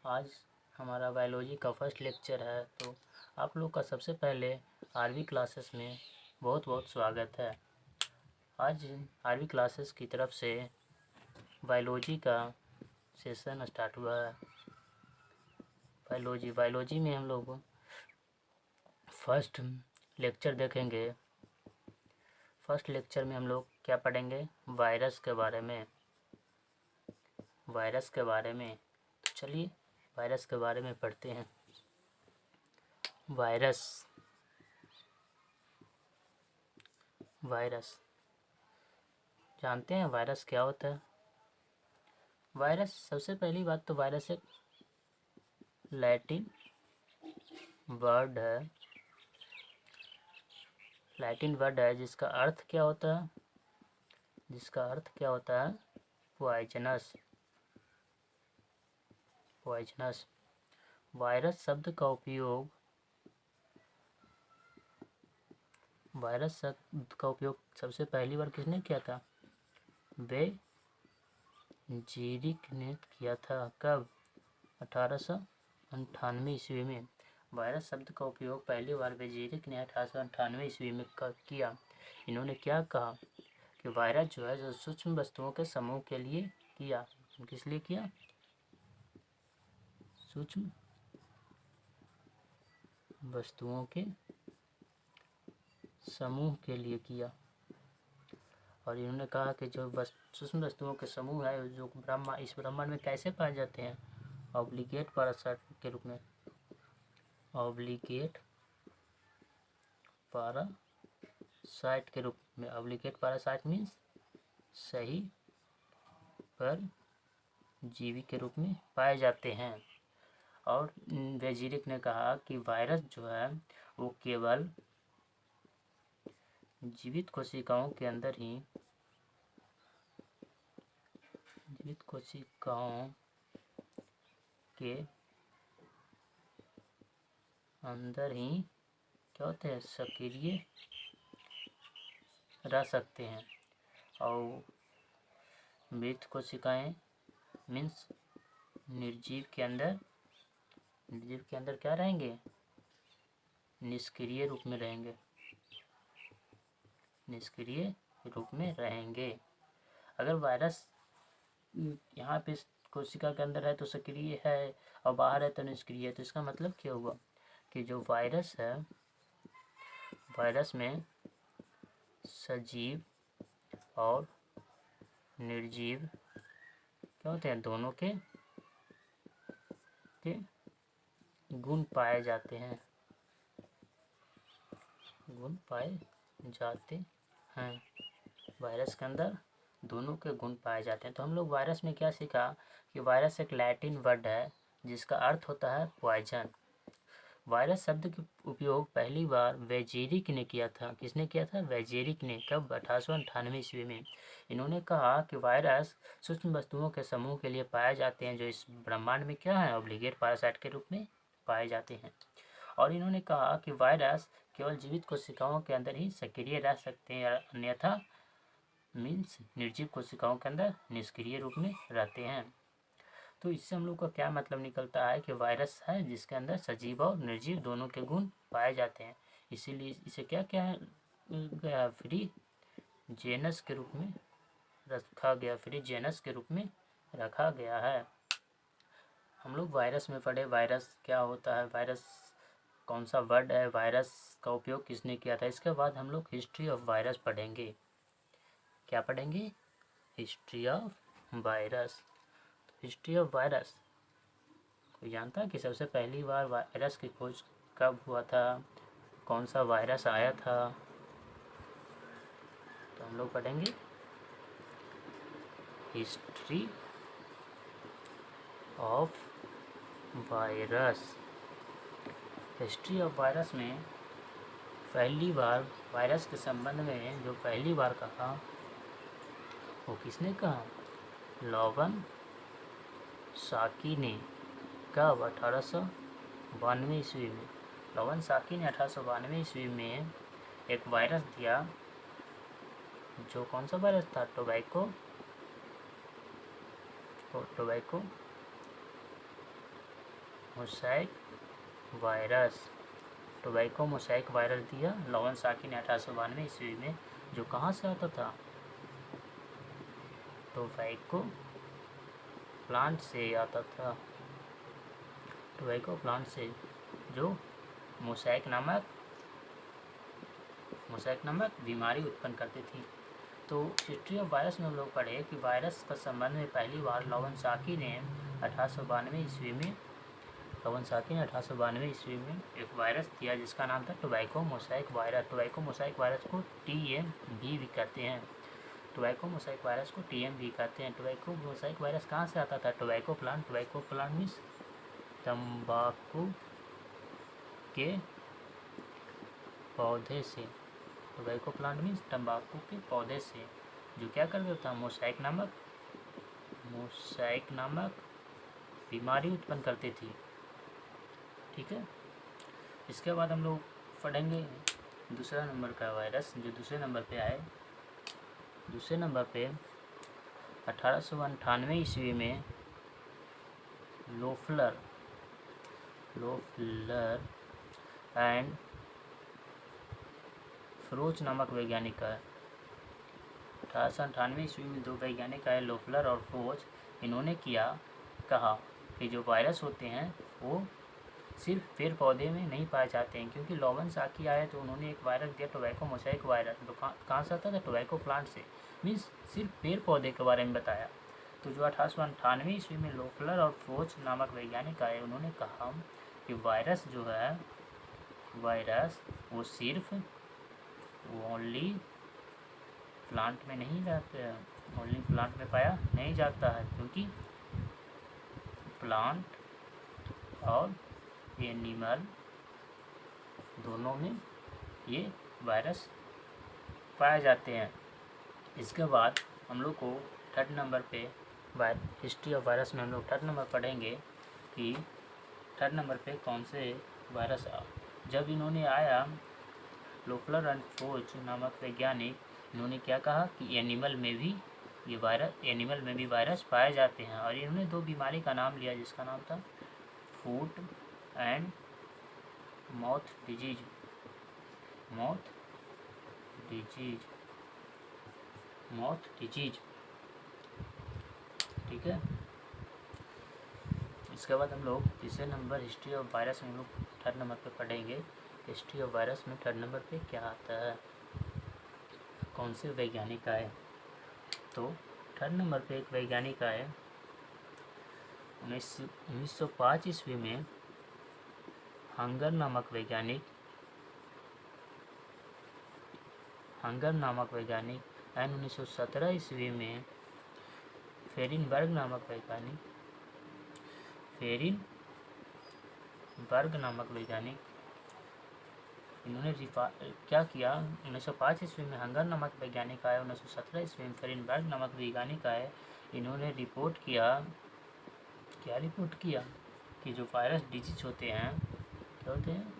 आज हमारा बायोलॉजी का फर्स्ट लेक्चर है, तो आप लोग का सबसे पहले आरवी क्लासेस में बहुत बहुत स्वागत है। आज आरवी क्लासेस की तरफ से बायोलॉजी का सेशन स्टार्ट हुआ है। बायोलॉजी में हम लोग फर्स्ट लेक्चर देखेंगे। फर्स्ट लेक्चर में हम लोग क्या पढ़ेंगे? वायरस के बारे में। तो चलिए वायरस के बारे में पढ़ते हैं। वायरस जानते हैं वायरस क्या होता है? वायरस, सबसे पहली बात तो वायरस एक लैटिन वर्ड है जिसका अर्थ क्या होता है? पॉइजनस। वायरस शब्द का उपयोग सबसे पहली बार किसने किया था? वेजीरिक ने किया था। कब? 1898 ईस्वी में। वायरस शब्द का उपयोग पहली बार वेजीरिक ने 1898 ईस्वी में किया। इन्होंने क्या कहा कि वायरस जो है सूक्ष्म वस्तुओं के समूह के लिए किया। किस लिए किया? सूक्ष्म वस्तुओं के समूह के लिए किया। और इन्होंने कहा कि जो सूक्ष्म वस्तुओं के समूह है जो इस ब्रह्मांड में कैसे पाए जाते हैं? ऑब्लिगेट पैरासाइट के रूप में। ऑब्लिगेट पैरासाइट मीन्स सही पर जीवी के रूप में पाए जाते हैं। और वेजीरिक ने कहा कि वायरस जो है वो केवल जीवित कोशिकाओं के अंदर ही क्या होते हैं? सक्रिय रह सकते हैं। और मृत कोशिकाएं मीन्स निर्जीव के अंदर क्या रहेंगे? निष्क्रिय रूप में रहेंगे। अगर वायरस यहाँ पे कोशिका के अंदर है तो सक्रिय है और बाहर है तो निष्क्रिय है, तो इसका मतलब क्या हुआ कि जो वायरस है, वायरस में सजीव और निर्जीव क्या होते हैं? दोनों के गुण पाए जाते हैं। वायरस के अंदर दोनों के गुण पाए जाते हैं। तो हम लोग वायरस में क्या सीखा कि वायरस एक लैटिन वर्ड है जिसका अर्थ होता है पॉइजन। वायरस शब्द का उपयोग पहली बार वेजेरिक ने किया था। किसने किया था? वेजेरिक ने। कब? 1898 ईस्वी में। इन्होंने कहा कि वायरस सूक्ष्म वस्तुओं के समूह के लिए पाए जाते हैं जो इस ब्रह्मांड में क्या है? ऑब्लिगेट पैरासाइट के रूप में पाए जाते हैं। और इन्होंने कहा कि वायरस केवल जीवित कोशिकाओं के अंदर ही सक्रिय रह सकते हैं, अन्यथा मीन्स निर्जीव कोशिकाओं के अंदर निष्क्रिय रूप में रहते हैं। तो इससे हम लोग का क्या मतलब निकलता है कि वायरस है जिसके अंदर सजीव और निर्जीव दोनों के गुण पाए जाते हैं। इसीलिए इसे क्या गया? फ्री जेनस के रूप में रखा गया है। हम लोग वायरस में पढ़े वायरस क्या होता है, वायरस कौन सा वर्ड है, वायरस का उपयोग किसने किया था। इसके बाद हम लोग हिस्ट्री ऑफ वायरस पढ़ेंगे। क्या पढ़ेंगे? History of virus. कोई जानता है कि सबसे पहली बार वायरस की खोज कब हुआ था? कौन सा वायरस आया था? तो हम लोग पढ़ेंगे history of virus. History of virus में पहली बार वायरस के संबंध में जो पहली बार कहा वो किसने कहा? लोवन साकी ने। कब? 1892 ईस्वी में। लोवन साकी ने 1892 ईस्वी में एक वायरस दिया जो कौन सा वायरस था? Tobacco mosaic virus, tobacco mosaic virus दिया लोवेनसाकी ने 1892 ईस्वी में, जो कहाँ से आता था, टोबैको प्लांट से आता था, टोबैको प्लांट से, जो मोसैक नामक बीमारी उत्पन्न करती थी। तो हिस्ट्री ऑफ वायरस में हम लोग पढ़े कि वायरस का संबंध में पहली बार लोवेनसाकी ने 1892 ईस्वी में एक वायरस दिया जिसका नाम था tobacco mosaic virus. Tobacco mosaic virus को TMV भी कहते हैं। टोबैको मोसैक वायरस को TMV कहते हैं। टोबैको मोसैक वायरस कहाँ से आता था, टोबैको प्लांट मीन्स तंबाकू के पौधे से, टोबैको प्लांट मीन्स तंबाकू के पौधे से, जो क्या कर देता था, मोसैक नामक बीमारी उत्पन्न करती थी। ठीक है, इसके बाद हम लोग पढ़ेंगे दूसरा नंबर का वायरस, जो दूसरे नंबर पे आए। दूसरे नंबर पे 1898 ईस्वी में लोफलर एंड फ्रोच नामक वैज्ञानिक है। 1898 ईस्वी में दो वैज्ञानिक आए, लोफलर और फ्रोच। इन्होंने कहा कि जो वायरस होते हैं वो सिर्फ पेड़ पौधे में नहीं पाए जाते हैं, क्योंकि लोवेनसाकी आए तो उन्होंने एक वायरस दिया टोबैको मोसैक वायरस, जो कहाँ से आता था, टोबैको प्लांट से, मीन्स सिर्फ पेड़ पौधे के बारे में बताया। तो जो 1898 ईस्वी में लोफलर और फ्रोच नामक वैज्ञानिक आए, उन्होंने कहा कि वायरस जो है, वो सिर्फ ओनली प्लांट में नहीं रहते हैं, ओनली प्लांट में पाया नहीं जाता है, क्योंकि प्लांट और एनिमल दोनों में ये वायरस पाए जाते हैं। इसके बाद हम लोग को थर्ड नंबर पे हिस्ट्री ऑफ वायरस में हम लोग थर्ड नंबर पढ़ेंगे कि थर्ड नंबर पे कौन से वायरस जब इन्होंने आया, लोफलर एंड फ्रोच नामक वैज्ञानिक, इन्होंने क्या कहा कि एनिमल में भी वायरस पाए जाते हैं, और इन्होंने दो बीमारी का नाम लिया जिसका नाम था फूट एंड माउथ डिजीज। ठीक है, इसके बाद हम लोग तीसरे नंबर हिस्ट्री ऑफ वायरस में हम लोग थर्ड नंबर पे पढ़ेंगे। हिस्ट्री ऑफ वायरस में थर्ड नंबर पे क्या आता है, कौन से वैज्ञानिक आए। तो थर्ड नंबर पे एक वैज्ञानिक आए 1905 ईस्वी में, हंगर नामक वैज्ञानिक एंड 1917 ईस्वी में फेरिनबर्ग नामक वैज्ञानिक, इन्होंने क्या किया, 1905 ईस्वी में हंगर नामक वैज्ञानिक आए, 1917 ईस्वी में फेरिनबर्ग नामक वैज्ञानिक आए। इन्होंने रिपोर्ट किया कि जो वायरस डिजीज होते हैं, क्या होते हैं,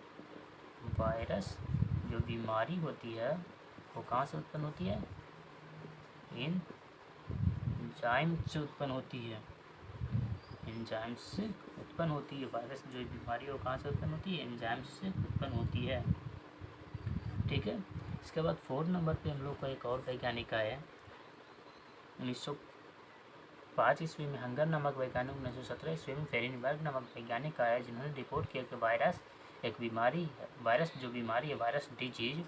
वायरस जो बीमारी होती है वो कहाँ से उत्पन्न होती है, एंजाइम से उत्पन्न होती है। वायरस जो बीमारी है वो कहाँ से उत्पन्न होती है, एंजाइम से उत्पन्न होती है। ठीक है, इसके बाद फोर्थ नंबर पे हम लोग का एक और वैज्ञानिक आया 1905 ईस्वी में, हंगर नामक वैज्ञानिक, 1917 ईस्वी में फेरिनबर्ग नामक वैज्ञानिक आया, जिन्होंने रिपोर्ट किया कि वायरस एक बीमारी है, वायरस डिजीज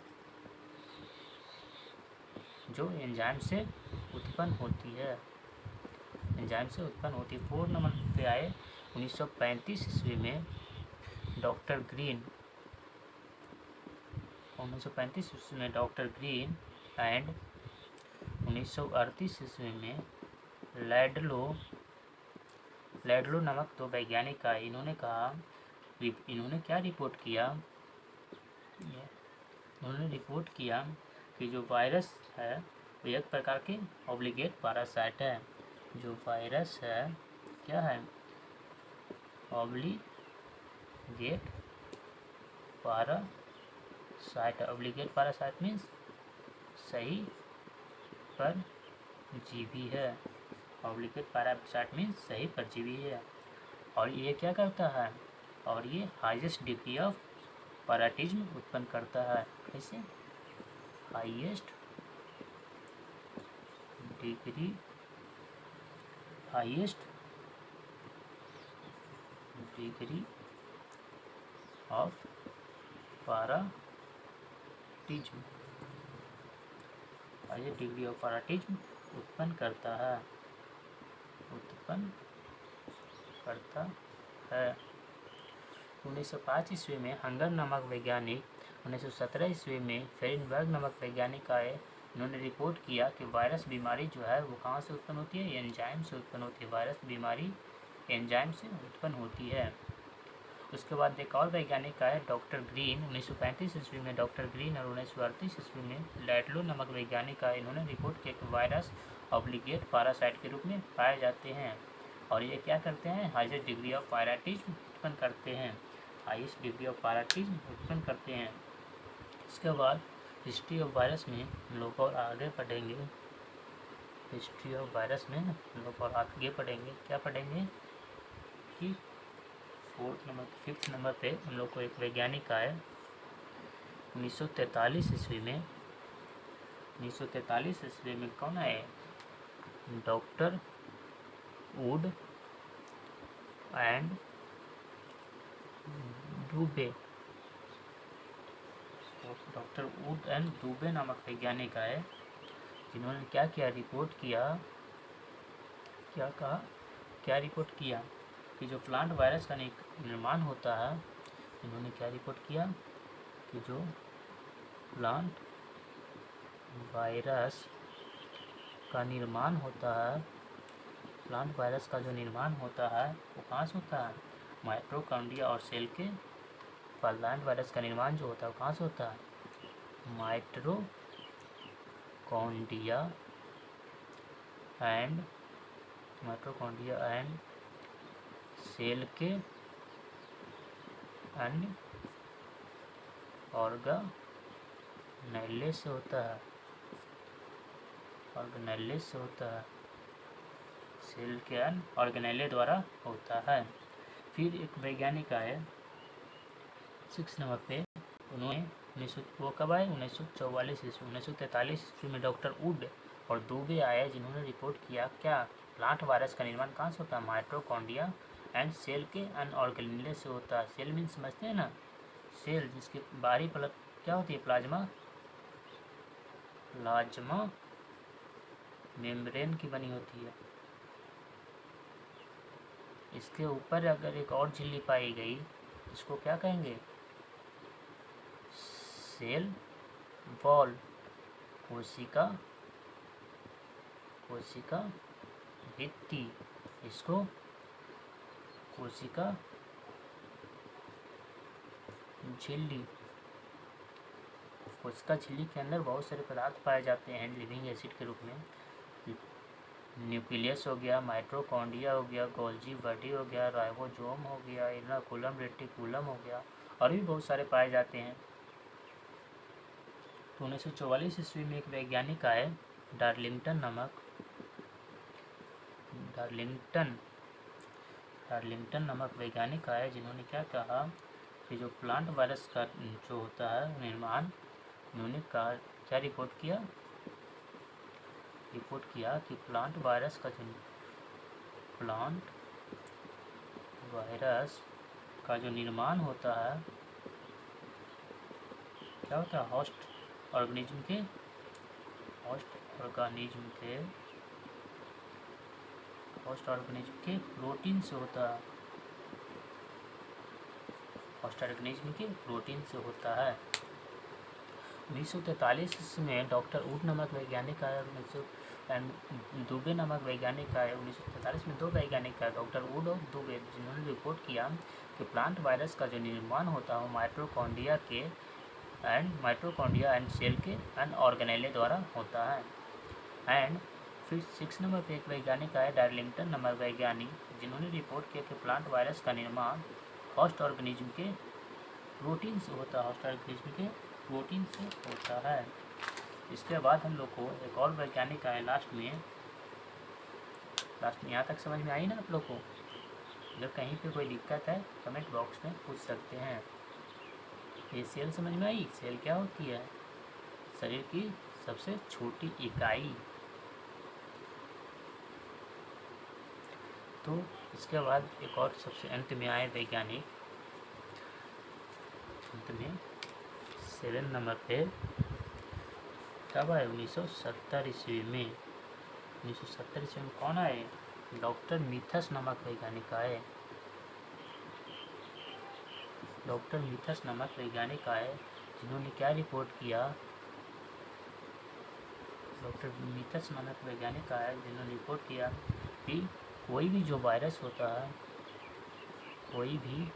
जो एंजाइम से उत्पन्न होती है। फोर्थ नंबर पे आए 1935 ईस्वी में डॉक्टर ग्रीन, एंड 1938 ईस्वी में लैडलो नामक दो वैज्ञानिक आए। इन्होंने क्या रिपोर्ट किया कि जो वायरस है वो एक प्रकार के ऑब्लिगेट पैरासाइट है। जो वायरस है क्या है, ऑब्लिगेट पैरासाइट मीन्स सही परजीवी है। ऑब्लिगेट पैरासाइट मीन्स सही परजीवी है। और ये क्या करता है, और ये हाईएस्ट डिग्री ऑफ पैराटिज्म उत्पन्न करता है। कैसे? Highest degree of parasitism, highest degree of parasitism उत्पन्न करता है। 1905 ईस्वी में हंगर नामक वैज्ञानिक, 1917 ईस्वी में फेरेनबर्ग नामक वैज्ञानिक आए। इन्होंने रिपोर्ट किया कि वायरस बीमारी जो है वो कहाँ से उत्पन्न होती है? एंजाइम से उत्पन्न होती है। वायरस बीमारी एंजाइम से उत्पन्न होती है। उसके बाद एक और वैज्ञानिक आए, डॉक्टर ग्रीन। 1935 ईस्वी में डॉक्टर ग्रीन और 1938 ईस्वी में लैडलो नामक वैज्ञानिक आए। इन्होंने रिपोर्ट किया कि वायरस ऑब्लिगेट पैरासाइट के रूप में पाए जाते हैं और ये क्या करते हैं? हाईएस्ट डिग्री ऑफ पैराटिज्म उत्पन्न करते हैं। हाईएस्ट डिग्री ऑफ पैराटिज्म उत्पन्न करते हैं। इसके बाद हिस्ट्री ऑफ वायरस में हम लोग और आगे पढ़ेंगे। हिस्ट्री ऑफ वायरस में हम लोग और आगे पढ़ेंगे। क्या पढ़ेंगे कि 5th नंबर पे हम लोग को एक वैज्ञानिक आए 1943 ईस्वी में। 1943 ईस्वी में कौन आए? डॉक्टर वुड एंड डूबे। डॉक्टर वुड एंड डूबे नामक वैज्ञानिक आए, जिन्होंने क्या किया? रिपोर्ट किया, क्या कहा? क्या रिपोर्ट किया कि जो प्लांट वायरस का निर्माण होता है, इन्होंने क्या रिपोर्ट किया कि जो प्लांट वायरस का निर्माण होता है, प्लांट वायरस का जो निर्माण होता है वो कहाँ से होता है? माइटोकॉन्ड्रिया और सेल के। प्लांट वायरस का निर्माण जो होता है वो कहाँ से होता है? माइटोकॉन्ड्रिया एंड सेल के अन्य ऑर्गेनेले से होता है। सेल के अन्य ऑर्गेनेले द्वारा होता है। फिर एक वैज्ञानिक आए 6 नंबर पे, उन्होंने वो कब आए? 1944 ईस्वी। 1943 ईस्वी में डॉक्टर वुड और दुबे आए, जिन्होंने रिपोर्ट किया क्या? प्लांट वायरस का निर्माण कहाँ से होता है? माइटोकॉन्ड्रिया एंड सेल के अन्य ऑर्गेनेले से होता है। सेल मीन समझते हैं ना? सेल जिसके बाहरी परत क्या होती है? प्लाज्मा मेम्ब्रेन की बनी होती है। इसके ऊपर अगर एक और झिल्ली पाई गई, इसको क्या कहेंगे? सेल वॉल, कोशिका भित्ति, इसको कोशिका झिल्ली। कोशिका झिल्ली के अंदर बहुत सारे पदार्थ पाए जाते हैं लिविंग एसिड के रूप में। न्यूक्लियस हो गया, माइटोकॉन्ड्रिया हो गया, गोल्जी बॉडी हो गया, राइबोसोम हो गया, इनोकुलम रेटिकुलम हो गया, और भी बहुत सारे पाए जाते हैं। तो 1944 ईस्वी में एक वैज्ञानिक आए, डार्लिंगटन नामक वैज्ञानिक आए, जिन्होंने क्या कहा कि जो प्लांट वायरस का जो होता है निर्माण, उन्होंने क्या रिपोर्ट किया कि प्लांट वायरस का जो निर्माण होता है, क्या होता है? होस्ट ऑर्गेनिज्म के प्रोटीन से होता है। होस्ट ऑर्गेनिज्म के प्रोटीन से होता है। 1943 में डॉक्टर वुड नामक वैज्ञानिक आया, दुबे नामक वैज्ञानिक आए। 1943 में 2 वैज्ञानिक आए, डॉक्टर वुड और दुबे, जिन्होंने रिपोर्ट किया कि प्लांट वायरस का जो निर्माण होता है वो माइटोकॉन्ड्रिया एंड सेल के अन्य ऑर्गेनेले द्वारा होता है। एंड फिर 6 नंबर पे एक वैज्ञानिक आए, डार्लिंगटन नामक वैज्ञानिक, जिन्होंने रिपोर्ट किया कि प्लांट वायरस का निर्माण होस्ट ऑर्गेनिज्म के प्रोटीन से होता है। इसके बाद हम लोग को एक और वैज्ञानिक आए लास्ट में। यहाँ तक समझ में आई ना आप लोग को? अगर कहीं पे कोई दिक्कत है कमेंट बॉक्स में पूछ सकते हैं। ये सेल समझ में आई? सेल क्या होती है? शरीर की सबसे छोटी इकाई। तो इसके बाद एक और सबसे अंत में आए वैज्ञानिक, अंत में 7 नंबर पे कब आए? 1970 ईस्वी में। 1970 ईस्वी में कौन आए? डॉक्टर मिथस नामक वैज्ञानिक आए। डॉक्टर मिथस नामक वैज्ञानिक आए जिन्होंने क्या रिपोर्ट किया? डॉक्टर मिथस नामक वैज्ञानिक आए जिन्होंने रिपोर्ट किया कि कोई भी जो वायरस होता है, कोई भी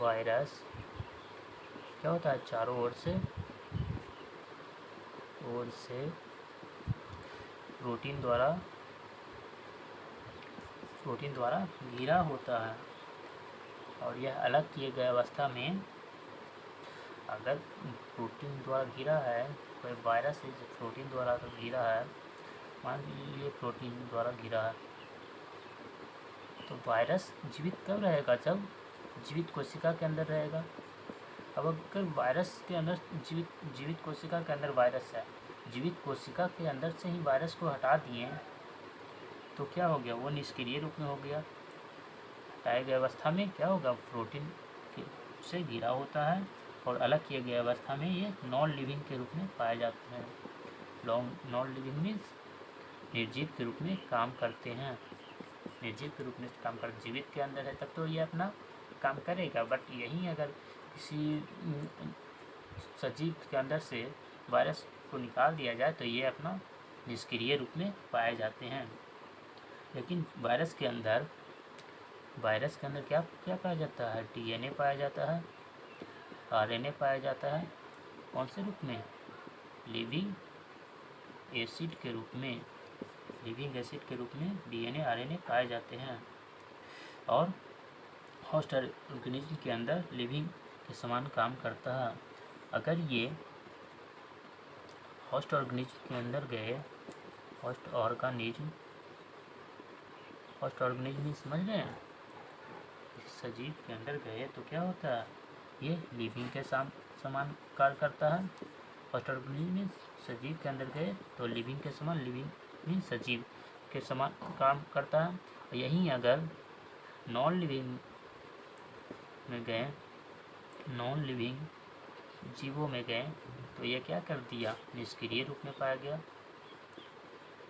वायरस क्या होता है? चारों ओर से प्रोटीन द्वारा घिरा होता है। और यह अलग किए गए अवस्था में, अगर प्रोटीन द्वारा घिरा है, कोई वायरस है जो प्रोटीन द्वारा घिरा है, मान लीजिए प्रोटीन द्वारा घिरा है, तो वायरस जीवित कब रहेगा? जब जीवित कोशिका के अंदर रहेगा। अब अगर वायरस के अंदर जीवित कोशिका के अंदर वायरस है, जीवित कोशिका के अंदर से ही वायरस को हटा दिए तो क्या हो गया? वो निष्क्रिय रूप में हो गया। हटाए गए अवस्था में क्या होगा? प्रोटीन से घिरा होता है, और अलग किए गए अवस्था में ये नॉन लिविंग के रूप में पाए जाते हैं। नॉन लिविंग मीन्स निर्जीव के रूप में काम करते हैं। निर्जीव के रूप में काम कर, जीवित के अंदर है तब तो ये अपना काम करेगा, बट यही अगर किसी सजीव के अंदर से वायरस को निकाल दिया जाए तो ये अपना निष्क्रिय रूप में पाए जाते हैं। लेकिन वायरस के अंदर क्या क्या पाया जाता है? डीएनए पाया जाता है, आरएनए पाया जाता है। कौन से रूप में? लिविंग एसिड के रूप में। लिविंग एसिड के रूप में डीएनए आरएनए पाए जाते हैं। और होस्ट ऑर्गेनिज्म के अंदर लिविंग के समान काम करता है। अगर ये होस्ट ऑर्गेनिज्म के अंदर गए, होस्ट ऑर्गेनिज्म समझ रहे हैं? सजीव के अंदर गए तो क्या होता है? ये लिविंग के समान कार्य करता है। होस्ट ऑर्गेनिज्म सजीव के अंदर गए तो लिविंग के समान, लिविंग मीन सजीव के समान काम करता है। यहीं अगर नॉन लिविंग में गए, नॉन लिविंग जीवों में गए तो ये क्या कर दिया? निष्क्रिय रूप में पाया गया,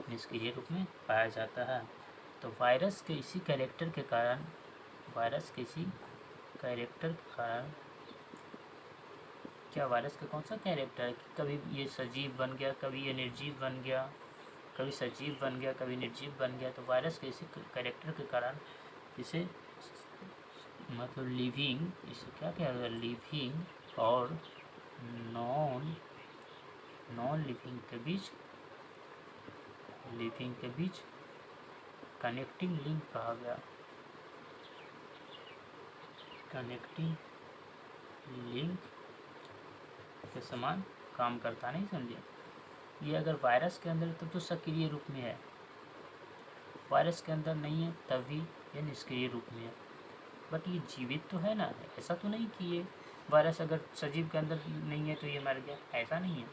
निष्क्रिय रूप में पाया जाता है। तो वायरस के इसी कैरेक्टर के कारण, क्या वायरस का कौन सा कैरेक्टर है कि कभी ये सजीव बन गया, कभी ये निर्जीव बन गया, कभी सजीव बन गया, कभी निर्जीव बन गया। तो वायरस के इसी कैरेक्टर के कारण इसे मतलब लिविंग, इसे क्या कहा गया? लिविंग और नॉन लिविंग के बीच कनेक्टिंग लिंक कहा गया। कनेक्टिंग लिंक के समान काम करता, नहीं समझे? ये अगर वायरस के अंदर तो सक्रिय रूप में है, वायरस के अंदर नहीं है तब भी ये निष्क्रिय रूप में है। बट ये जीवित तो है ना, ऐसा तो नहीं कि ये वायरस अगर सजीव के अंदर नहीं है तो ये मर गया, ऐसा नहीं है।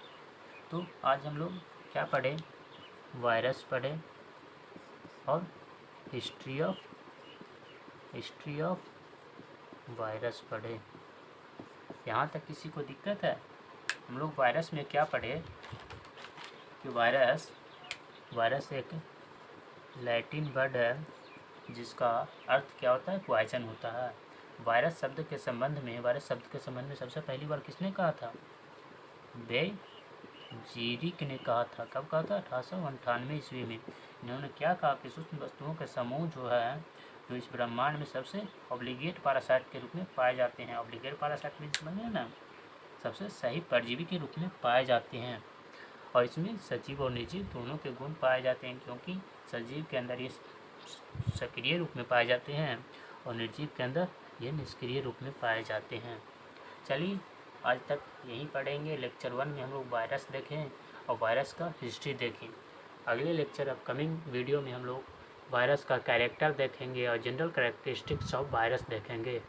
तो आज हम लोग क्या पढ़े? वायरस पढ़े और हिस्ट्री ऑफ वायरस पढ़े। यहाँ तक किसी को दिक्कत है? हम लोग वायरस में क्या पढ़े कि वायरस एक लैटिन वर्ड है जिसका अर्थ क्या होता है? पॉइजन होता है। वायरस शब्द के संबंध में सबसे पहली बार किसने कहा था? बेजीरिक ने कहा था। कब कहा था? 1898 ईस्वी में। इन्होंने क्या कहा कि सूक्ष्म वस्तुओं के समूह जो है, जो इस ब्रह्मांड में सबसे ऑब्लिगेट पैरासाइट के रूप में पाए जाते हैं। ऑब्लिगेट पैरासाइट मीन समझ रहे हैं ना? सबसे सही परजीवी के रूप में पाए जाते हैं। और इसमें सजीव और निर्जीव दोनों के गुण पाए जाते हैं, क्योंकि सजीव के अंदर ये सक्रिय रूप में पाए जाते हैं और निर्जीव के अंदर ये निष्क्रिय रूप में पाए जाते हैं। चलिए आज तक यहीं पढ़ेंगे। लेक्चर 1 में हम लोग वायरस देखें और वायरस का हिस्ट्री देखें। अगले लेक्चर अपकमिंग वीडियो में हम लोग वायरस का कैरेक्टर देखेंगे और जनरल कैरेक्टरिस्टिक्स ऑफ वायरस देखेंगे।